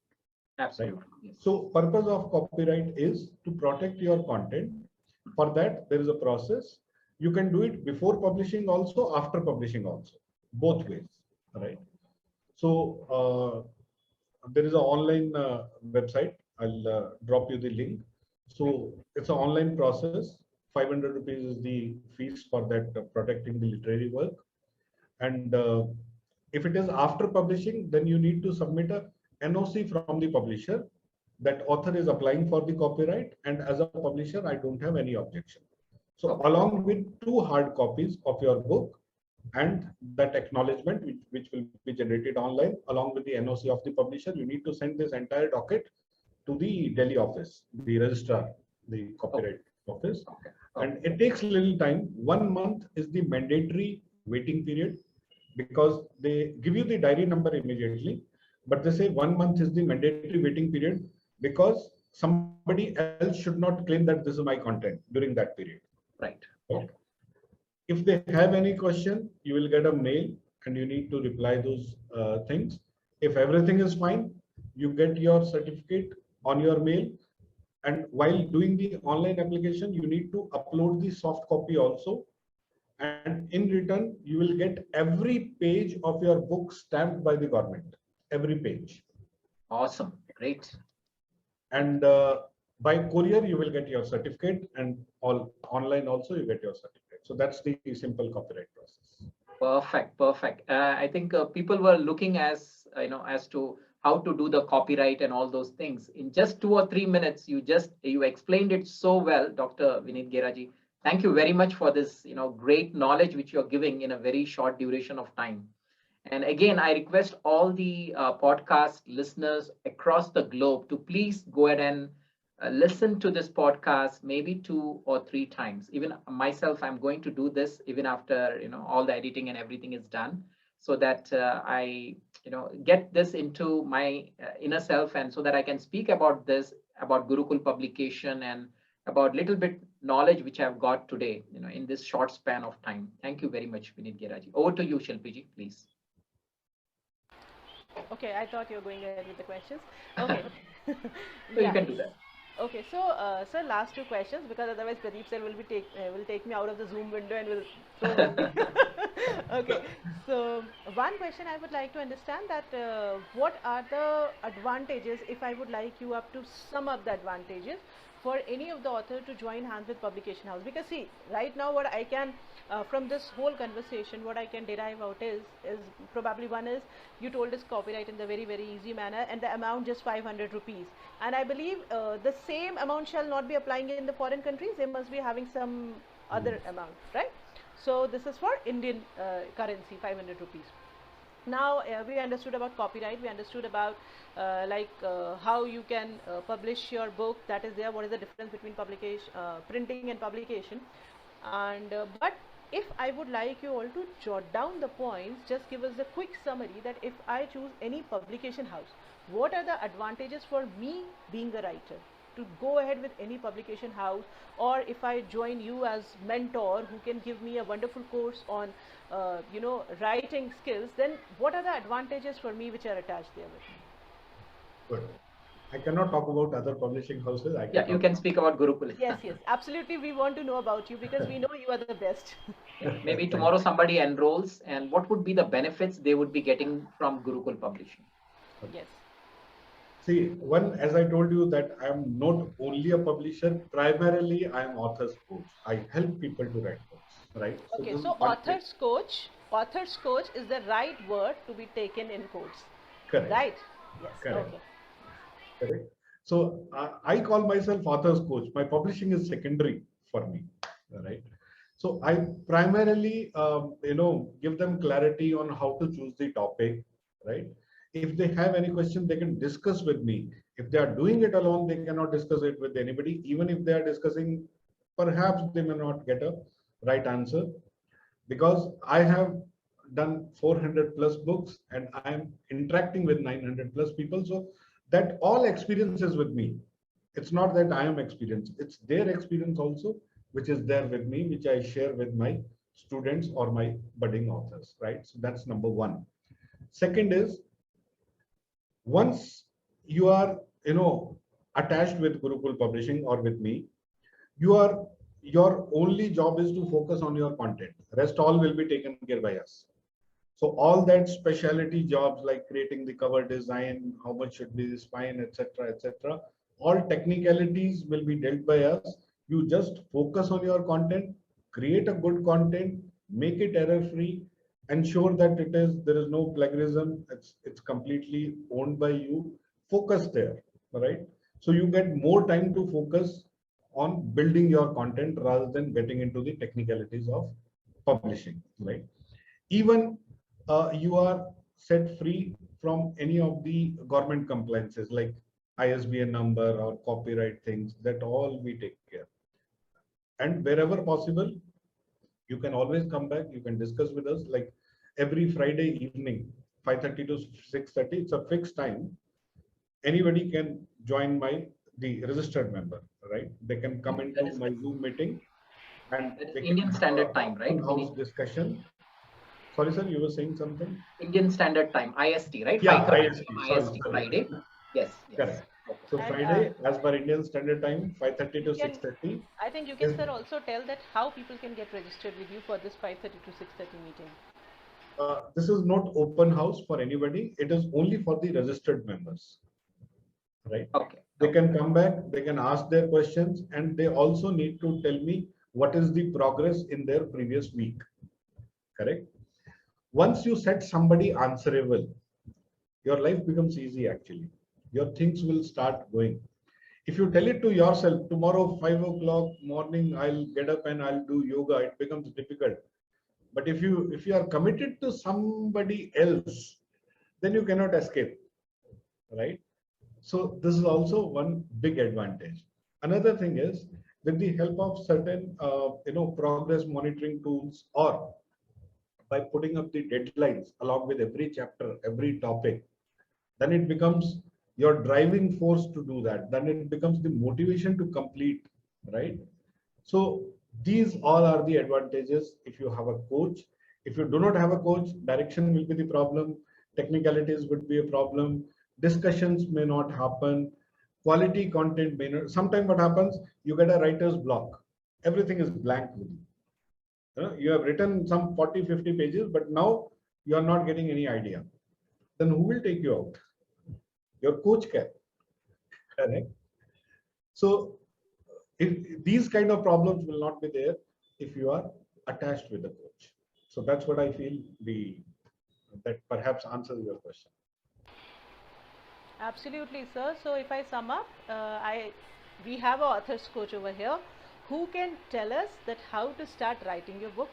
Absolutely. Right? Yes. So purpose of copyright is to protect your content. For that, there is a process. You can do it before publishing also, after publishing also, both ways, right? So there is an online website. I'll drop you the link. So it's an online process. 500 rupees is the fees for that protecting the literary work. And if it is after publishing, then you need to submit a NOC from the publisher that author is applying for the copyright, and as a publisher, I don't have any objection. So along with 2 hard copies of your book and that acknowledgement which will be generated online, along with the NOC of the publisher, you need to send this entire docket to the Delhi office, the registrar, the copyright office. And it takes a little time. 1 month is the mandatory waiting period, because they give you the diary number immediately, but they say 1 month is the mandatory waiting period, because somebody else should not claim that this is my content during that period. Right. Okay. If they have any question, you will get a mail and you need to reply those things. If everything is fine, you get your certificate on your mail. And while doing the online application, you need to upload the soft copy also. And in return, you will get every page of your book stamped by the government, every page. Awesome. Great. And By courier, you will get your certificate, and all online also you get your certificate. So that's the simple copyright process. Perfect, perfect. I think people were looking as as to how to do the copyright and all those things. In just 2 or 3 minutes, you explained it so well, Dr. Vineet Gera ji. Thank you very much for this great knowledge which you're giving in a very short duration of time. And again, I request all the podcast listeners across the globe to please go ahead and listen to this podcast maybe 2 or 3 times. Even myself, I'm going to do this even after all the editing and everything is done, so that I get this into my inner self, and so that I can speak about this, about Gurukul publication, and about little bit knowledge which I've got today, in this short span of time. Thank you very much, Vineet Gera ji. Over to you, Shilpi ji, please. Okay, I thought you were going ahead with the questions. Okay. So you Yeah. can do that. Okay, so sir, last two questions, because otherwise Pradeep sir will take me out of the Zoom window and will throw me. Okay, so one question I would like to understand that what are the advantages, if I would like you up to sum up the advantages for any of the author to join hands with publication house? Because see, right now what I can from this whole conversation, what I can derive out is probably one is you told us copyright in the very easy manner, and the amount just 500 rupees. And I believe the same amount shall not be applying in the foreign countries. They must be having some other amount, right? So this is for Indian currency, 500 rupees. Now we understood about copyright, we understood about how you can publish your book, that is there, what is the difference between publication, printing and publication. And but if I would like you all to jot down the points, just give us a quick summary that if I choose any publication house, what are the advantages for me being a writer to go ahead with any publication house, or if I join you as mentor who can give me a wonderful course on writing skills, then what are the advantages for me which are attached there with me? Good. I cannot talk about other publishing houses. Yeah, you can speak about Gurukul. Yes, absolutely. We want to know about you because we know you are the best. Maybe tomorrow somebody enrolls, and what would be the benefits they would be getting from Gurukul publishing? Yes. See, one, as I told you, that I am not only a publisher, primarily I am author's coach. I help people to write books, right? Okay, this so is one thing. author's coach is the right word to be taken in quotes. Correct. Right? Yes. Correct. Okay. Correct. So I call myself author's coach. My publishing is secondary for me, right? So I primarily, give them clarity on how to choose the topic, right? If they have any question, they can discuss with me. If they are doing it alone, they cannot discuss it with anybody. Even if they are discussing, perhaps they may not get a right answer, because I have done 400 plus books and I am interacting with 900 plus people. So that all experiences with me. It's not that I am experienced, it's their experience also, which is there with me, which I share with my students or my budding authors, right? So that's number one. Second is, once you are, attached with Gurukul Publishing or with me, your only job is to focus on your content. Rest all will be taken care by us. So all that specialty jobs like creating the cover design, how much should be the spine, etc., all technicalities will be dealt by us. You just focus on your content, create a good content, make it error-free, ensure that there is no plagiarism. It's completely owned by you. Focus there, right? So you get more time to focus on building your content rather than getting into the technicalities of publishing, right? Even you are set free from any of the government compliances like ISBN number or copyright things, that all we take care. And wherever possible, you can always come back, you can discuss with us, like every Friday evening, 5:30 to 6:30, it's a fixed time. Anybody can join the registered member, right? They can come into my Zoom meeting and they can Indian Standard Time, right? House discussion. Sorry, sir, you were saying something? Indian Standard Time, IST, right? Yeah, 5:30 IST. IST Friday. Yes. Correct. Okay. So And, Friday, as per Indian Standard Time, 5:30 to 6:30. I think you can, sir, also tell that how people can get registered with you for this 5:30 to 6:30 meeting. This is not open house for anybody. It is only for the registered members, right? Okay. They can come back, they can ask their questions, and they also need to tell me what is the progress in their previous week. Correct? Once you set somebody answerable, your life becomes easy actually. Your things will start going. If you tell it to yourself, tomorrow 5 o'clock morning, I'll get up and I'll do yoga, it becomes difficult. But if you are committed to somebody else, then you cannot escape, right? So this is also one big advantage. Another thing is, with the help of certain progress monitoring tools, or by putting up the deadlines along with every chapter, every topic, then it becomes your driving force to do that. Then it becomes the motivation to complete, right? So these all are the advantages if you have a coach. If you do not have a coach, direction will be the problem, technicalities would be a problem, discussions may not happen, quality content may not. Sometimes what happens, you get a writer's block. Everything is blank with you. You have written some 40, 50 pages, but now you are not getting any idea. Then who will take you out? Your coach can. Correct. So these kind of problems will not be there if you are attached with the coach. So that's what I feel that perhaps answers your question. Absolutely, sir. So if I sum up, we have an author's coach over here who can tell us that how to start writing your book.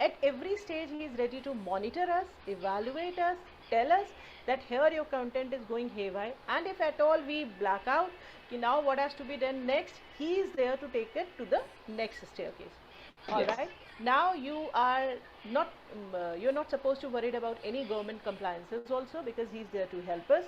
At every stage, he is ready to monitor us, evaluate us, tell us that here your content is going haywire, and if at all we black out, now what has to be done next, he is there to take it to the next staircase. All Yes. right. Now you are not you're not supposed to worry about any government compliances also, because he's there to help us.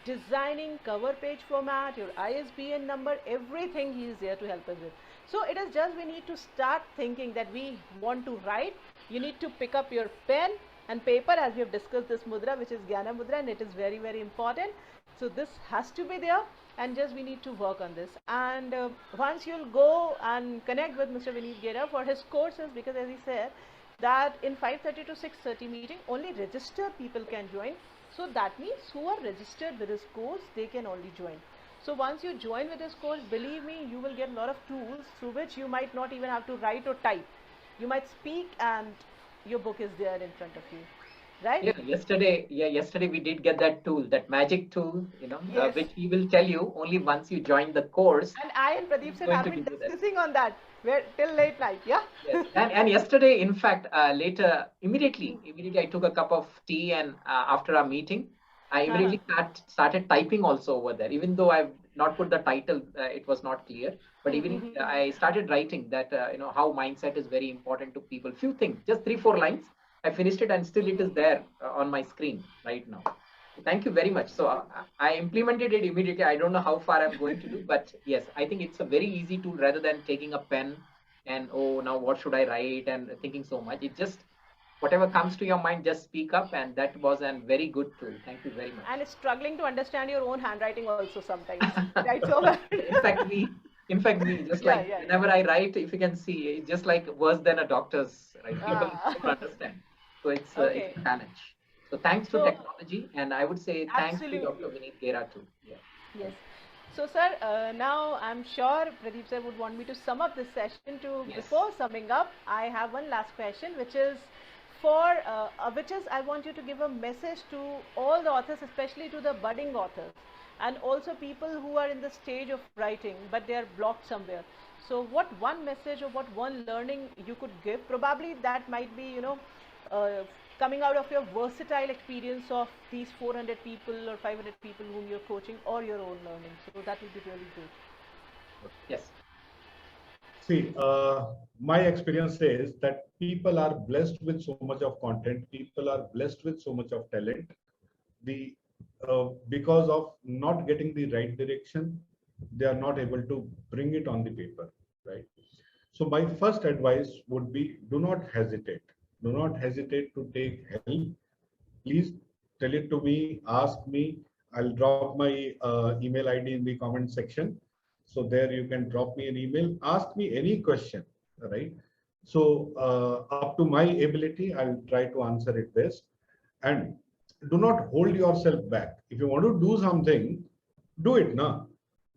Designing cover page format, your ISBN number, everything he is there to help us with. So it is just we need to start thinking that we want to write. You need to pick up your pen and paper, as we have discussed this mudra, which is Jnana Mudra, and it is very, very important. So this has to be there, and just we need to work on this. And once you'll go and connect with Mr. Vineet Gera for his courses, because as he said that in 5:30 to 6:30 meeting only registered people can join. So that means who are registered with his course, they can only join. So once you join with his course, believe me, you will get a lot of tools through which you might not even have to write or type. You might speak and your book is there in front of you, right? Yesterday we did get that tool, that magic tool, Yes. which he will tell you only once you join the course. And I and Pradeep He's sir going have to been give you that. discussing on that till late night, yeah? Yes, and yesterday, in fact, later, immediately I took a cup of tea, and after our meeting, I immediately started typing also over there. Even though I've not put the title, it was not clear. But even I started writing that how mindset is very important to people. Few things, just 3-4 lines. I finished it, and still it is there on my screen right now. Thank you very much. So I implemented it immediately. I don't know how far I'm going to do, but yes, I think it's a very easy tool rather than taking a pen and now what should I write and thinking so much. It just whatever comes to your mind, just speak up, and that was a very good tool. Thank you very much. And it's struggling to understand your own handwriting also sometimes. Right, so bad. in fact, me, just Yeah, like yeah, whenever I write, if you can see, it's just like worse than a doctor's, right? People Ah. don't understand. So it's Okay. a challenge. So thanks to So technology, and I would say thanks to Dr. absolutely. Vineet Gera too. Yeah. Yes. So, sir, now I'm sure Pradeep sir would want me to sum up this session. Yes. Before summing up, I have one last question, which is I want you to give a message to all the authors, especially to the budding authors, and also people who are in the stage of writing, but they are blocked somewhere. So, what one message or what one learning you could give? Probably that might be, uh, coming out of your versatile experience of these 400 people or 500 people whom you're coaching, or your own learning. So that will be really good. Yes. See, my experience says that people are blessed with so much of content. People are blessed with so much of talent. Because of not getting the right direction, they are not able to bring it on the paper, right? So my first advice would be: do not hesitate. Do not hesitate to take help. Please tell it to me, ask me. I'll drop my email ID in the comment section. So there you can drop me an email, ask me any question, right? So up to my ability, I'll try to answer it best. And do not hold yourself back. If you want to do something, do it now.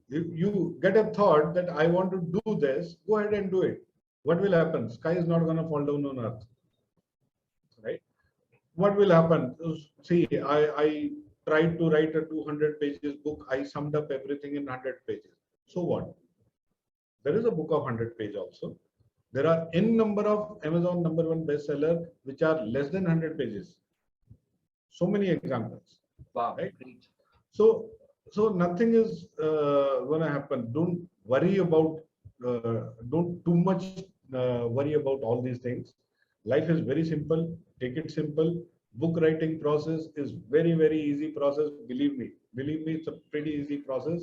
you get a thought that I want to do this, go ahead and do it. What will happen? Sky is not going to fall down on earth, right? What will happen? See, I tried to write a 200 pages book. I summed up everything in 100 pages. So what? There is a book of 100 page also. There are n number of Amazon #1 bestseller which are less than 100 pages. So many examples, Wow, right? great. So, so nothing is going to happen. Don't worry about, don't too much worry about all these things. Life is very simple. Take it simple. Book writing process is very easy process. Believe me, it's a pretty easy process.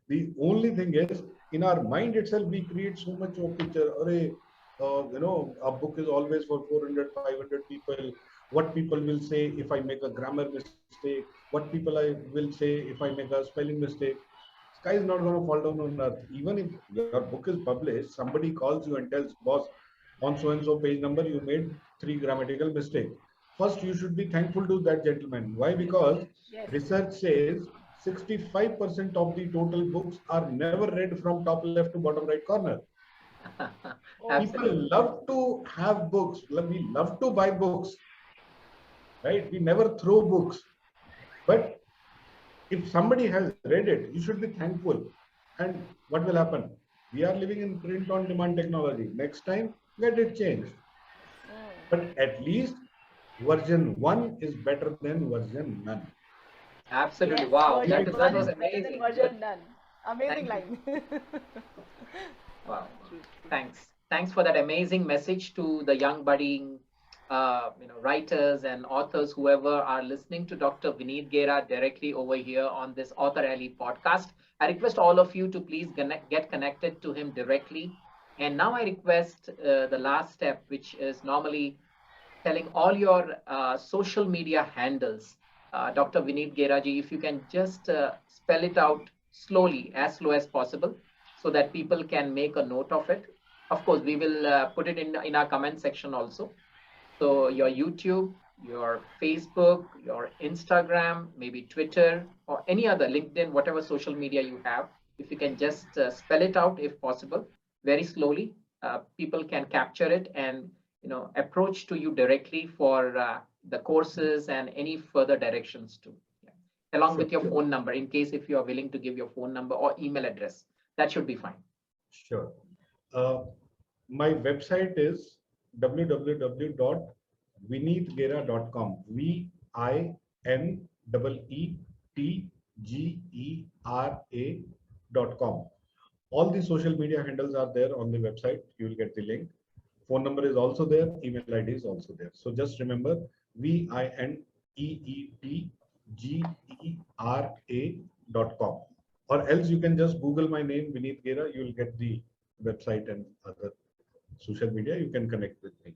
The only thing is, in our mind itself, we create so much of picture. Array, a book is always for 400, 500 people. What people will say if I make a grammar mistake, what people I will say if I make a spelling mistake. Sky is not going to fall down on earth. Even if your book is published, somebody calls you and tells, boss, on so and so page number, you made 3 grammatical mistakes. First, you should be thankful to that gentleman. Why? Because Yes. research says 65% of the total books are never read from top left to bottom right corner. People Absolutely. love to have books. We love to buy books, right? We never throw books. But if somebody has read it, you should be thankful. And what will happen? We are living in print on demand technology. Next time, get it changed. But at least version 1 is better than version none. Absolutely. Yes, Wow, Why? version that 1 was is better than amazing. Good. version none. Amazing Thank you. line. Wow. True. Thanks. Thanks for that amazing message to the young budding, writers and authors, whoever are listening to Dr. Vineet Gera directly over here on this Author Alley podcast. I request all of you to please get connected to him directly. And now I request the last step, which is normally telling all your social media handles. Dr. Vineet Gera ji, if you can just spell it out slowly, as slow as possible, so that people can make a note of it. Of course, we will put it in our comment section also. So your YouTube, your Facebook, your Instagram, maybe Twitter, or any other LinkedIn, whatever social media you have, if you can just spell it out if possible, very slowly, people can capture it and approach to you directly for the courses and any further directions too. Yeah. Along Sure. with your phone number, in case if you are willing to give your phone number or email address, that should be fine. Sure. Uh, my website is www.vineetgera.com. VINEETGERA.com. All the social media handles are there on the website. You will get the link. Phone number is also there. Email ID is also there. So just remember VINEETGERA.com. Or else you can just Google my name, Vineet Gera. You will get the website and other social media. You can connect with me.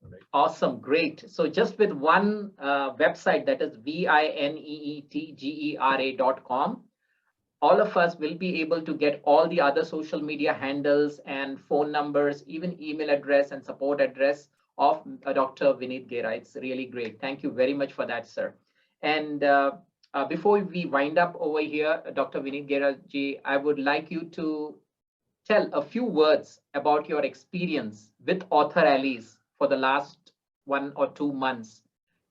All right. Awesome, great. So just with one website, that is VINEETGERA.com, all of us will be able to get all the other social media handles and phone numbers, even email address and support address of Dr. Vineet Gera. It's really great. Thank you very much for that, sir. And before we wind up over here, Dr. Vineet Gera ji, I would like you to tell a few words about your experience with Author Allies for the last 1 or 2 months.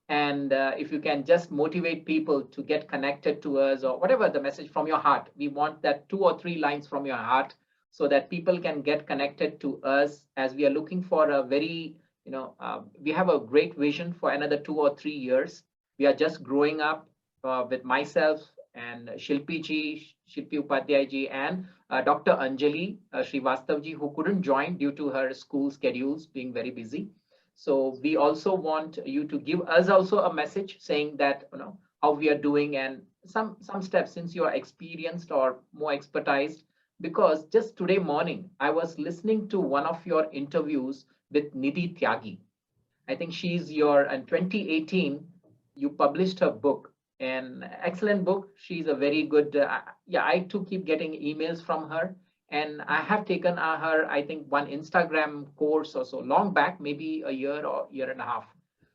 And if you can just motivate people to get connected to us or whatever the message from your heart, we want that 2 or 3 lines from your heart so that people can get connected to us, as we are looking for a very, we have a great vision for another 2 or 3 years. We are just growing up with myself and Shilpi ji, Shilpi Upadhyay ji, and Dr. Anjali Srivastav ji, who couldn't join due to her school schedules being very busy. So we also want you to give us also a message saying that how we are doing and some steps, since you are experienced or more expertise. Because just today morning I was listening to one of your interviews with Nidhi Tyagi. I think she's in 2018 you published her book, an excellent book. She's a very good. I too keep getting emails from her. And I have taken her, I think, one Instagram course or so long back, maybe a year or year and a half.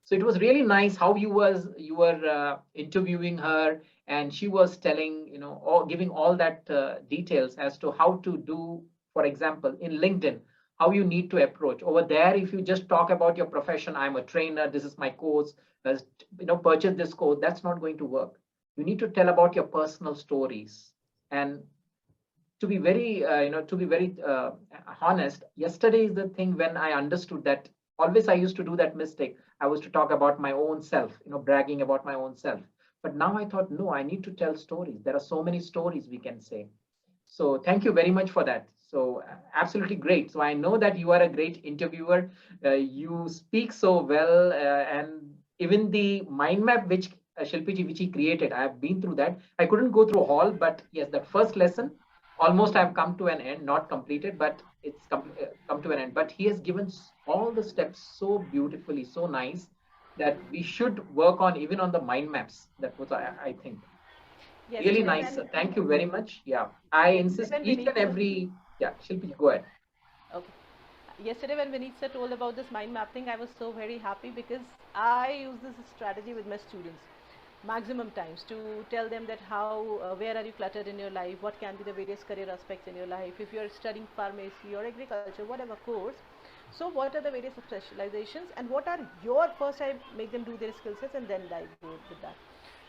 So it was really nice how you were interviewing her and she was telling, or giving all that details as to how to do, for example, in LinkedIn, how you need to approach over there. If you just talk about your profession, I'm a trainer, this is my course, purchase this course, that's not going to work. You need to tell about your personal stories. And to be very honest, yesterday is the thing when I understood that always I used to do that mistake. I was to talk about my own self, bragging about my own self. But now I thought, no, I need to tell stories. There are so many stories we can say. So thank you very much for that. So absolutely great. So I know that you are a great interviewer. You speak so well, and even the mind map which Shilpiji, which he created, I have been through that. I couldn't go through all, but yes, that first lesson almost I've come to an end, not completed, but it's come to an end. But he has given all the steps so beautifully, so nice, that we should work on even on the mind maps. That was, I think. Really Yesterday nice, when sir. Thank you very much. Yeah, I yesterday insist when each Vineet and sir, every. Yeah, Shilpi, go ahead. okay. Yesterday when Vineet sir told about this mind map thing, I was so very happy because I use this strategy with my students maximum times to tell them that where are you cluttered in your life, what can be the various career aspects in your life, if you are studying pharmacy or agriculture, whatever course. So what are the various specializations and what are your, first I make them do their skill sets and then I go with that.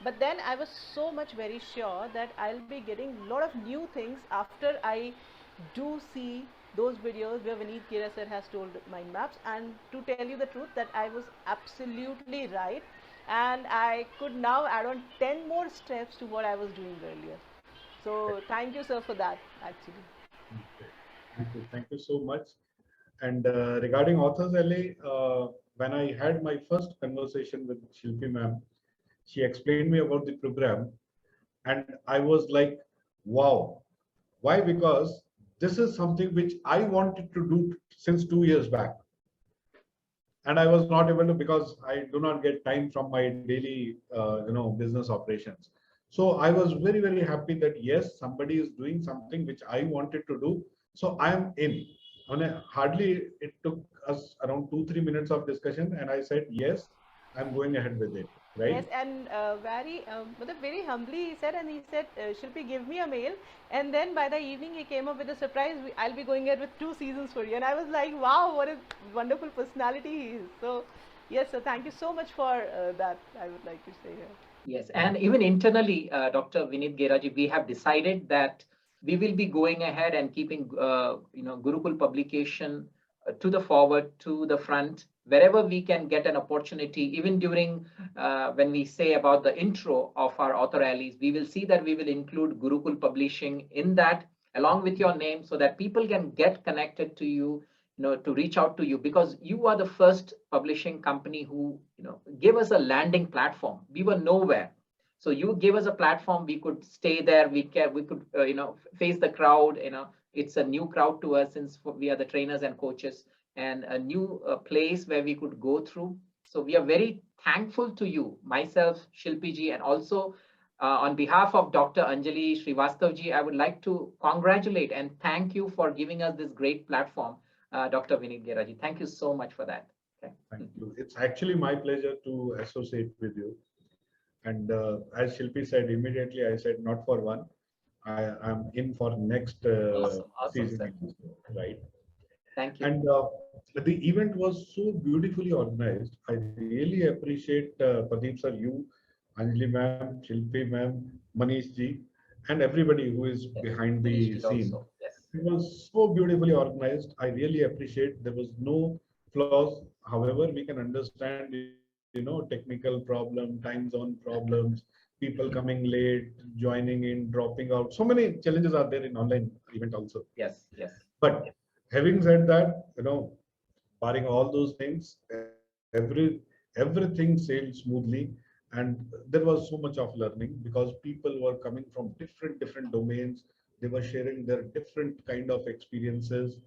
But then I was so much very sure that I'll be getting a lot of new things after I do see those videos where Vineet Gera sir has told mind maps. And to tell you the truth, that I was absolutely right, and I could now add on 10 more steps to what I was doing earlier. So thank you, sir, for that. Actually, Okay. Thank you so much. And regarding Authors LA, when I had my first conversation with Shilpi ma'am, she explained me about the program, and I was like, wow. Why? Because this is something which I wanted to do since 2 years back. And I was not able to, because I do not get time from my daily, business operations. So I was very, very happy that yes, somebody is doing something which I wanted to do. So I am in. Hardly it took us around 2-3 minutes of discussion, and I said yes, I'm going ahead with it. yes, Right? and very humbly he said, and he said, Shilpi, give me a mail. And then by the evening, he came up with a surprise. I'll be going ahead with 2 seasons for you. And I was like, wow, what a wonderful personality he is. So, yes, so thank you so much for that. I would like to say here. Yes, and even internally, Dr. Vineet Geraji, we have decided that we will be going ahead and keeping, Gurukul publication to the forward, to the front, wherever we can get an opportunity. Even during when we say about the intro of our author allies, we will see that we will include Gurukul publishing in that, along with your name, so that people can get connected to you, to reach out to you, because you are the first publishing company who, gave us a landing platform. We were nowhere. So you gave us a platform, we could stay there, we could, face the crowd, it's a new crowd to us since we are the trainers and coaches, and a new place where we could go through. So we are very thankful to you, myself, Shilpiji, and also on behalf of Dr. Anjali Srivastavji, I would like to congratulate and thank you for giving us this great platform, Dr. Vineet Geraji. Thank you so much for that. Okay. Thank you. It's actually my pleasure to associate with you. And as Shilpi said, immediately I said, not for one, I am in for next Awesome, awesome, season, sir. right? Thank you. And the event was so beautifully organized. I really appreciate Pradeep sir, you, Anjali ma'am, Shilpi ma'am, Manish ji, and everybody who is Yes. behind Manish the is scene. also. Yes. It was so beautifully organized. I really appreciate. There was no flaws. However, we can understand, technical problem, time zone problems, people coming late, joining in, dropping out. So many challenges are there in online event also. Yes. Yes. But having said that, barring all those things, everything sailed smoothly, and there was so much of learning because people were coming from different domains. They were sharing their different kind of experiences,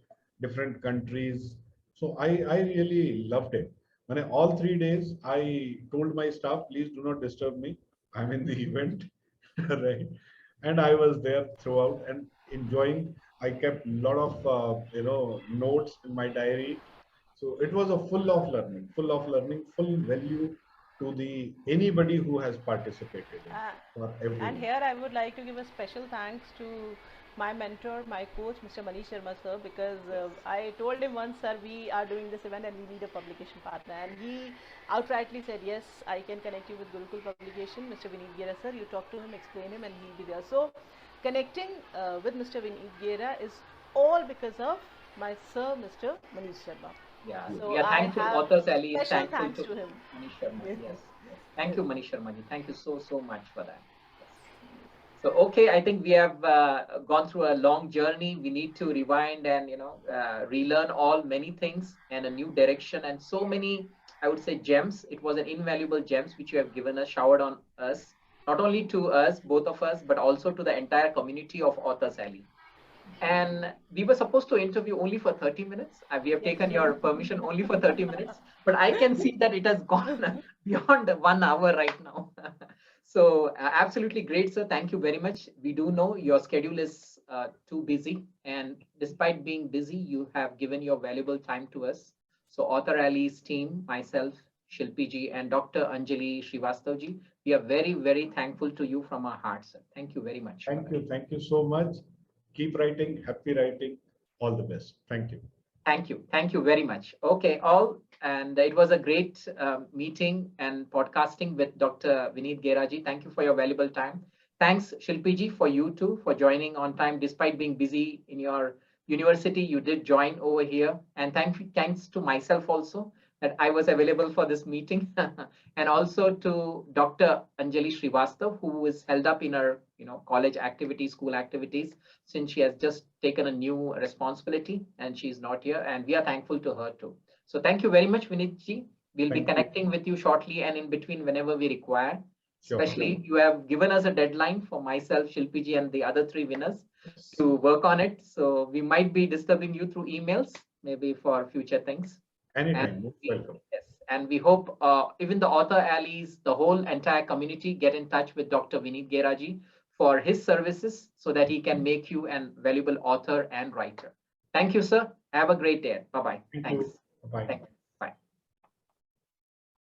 different countries. So I really loved it. When all 3 days, I told my staff, please do not disturb me. I'm in the event, right? And I was there throughout and enjoying. I kept a lot of notes in my diary. So it was a full of learning, full value, to the anybody who has participated in, Uh, for and everyone. here I would like to give a special thanks to my mentor, my coach, Mr. Manish Sharma sir, because I told him once, sir, we are doing this event and we need a publication partner. And he outrightly said, yes, I can connect you with Gurucool publication, Mr. Vineet Gera sir. You talk to him, explain him, and he'll be there. So connecting with Mr. Vineet Gera is all because of my sir, Mr. Manish Sharma. Yeah, So we are I thankful. have Authors Alley is special thankful thanks to to him. Manish Sharma. Yes. Yes, yes. Thank Yes. you, Manish Sharma ji. Thank you so much for that. Yes. So, okay, I think we have gone through a long journey. We need to rewind and, relearn all many things and a new direction and so many, I would say, gems. It was an invaluable gems which you have given us, showered on us, not only to us, both of us, but also to the entire community of Authors Alley. And we were supposed to interview only for 30 minutes. We have Yes. taken your permission only for 30 minutes, but I can see that it has gone beyond 1 hour right now. So absolutely great, sir. Thank you very much. We do know your schedule is too busy, and despite being busy, you have given your valuable time to us. So Author Ali's team, myself, Shilpi ji, and Dr. Anjali Srivastav ji, we are very, very thankful to you from our hearts, sir. Thank you very much. Thank you so much. Keep writing, happy writing. All the best. Thank you. Thank you very much. Okay, all, and it was a great meeting and podcasting with Dr. Vineet Gera ji. Thank you for your valuable time. Thanks, Shilpi ji, for you too, for joining on time despite being busy in your university. You did join over here, and thanks to myself also that I was available for this meeting, and also to Dr. Anjali Srivastav, who is held up in her college activities, school activities, since she has just taken a new responsibility and she's not here, and we are thankful to her too. So thank you very much, Vineet ji. We'll be connecting with you shortly and in between whenever we require. Sure. Especially, you have given us a deadline for myself, Shilpi ji, and the other 3 winners to work on it. So we might be disturbing you through emails, maybe for future things. Anytime, most welcome. Yes, and we hope even the Author Alleys, the whole entire community, get in touch with Dr. Vineet Gera ji for his services so that he can make you an valuable author and writer. Thank you, sir. Have a great day. Bye-bye. Thank Thanks. you. Bye. Thank you.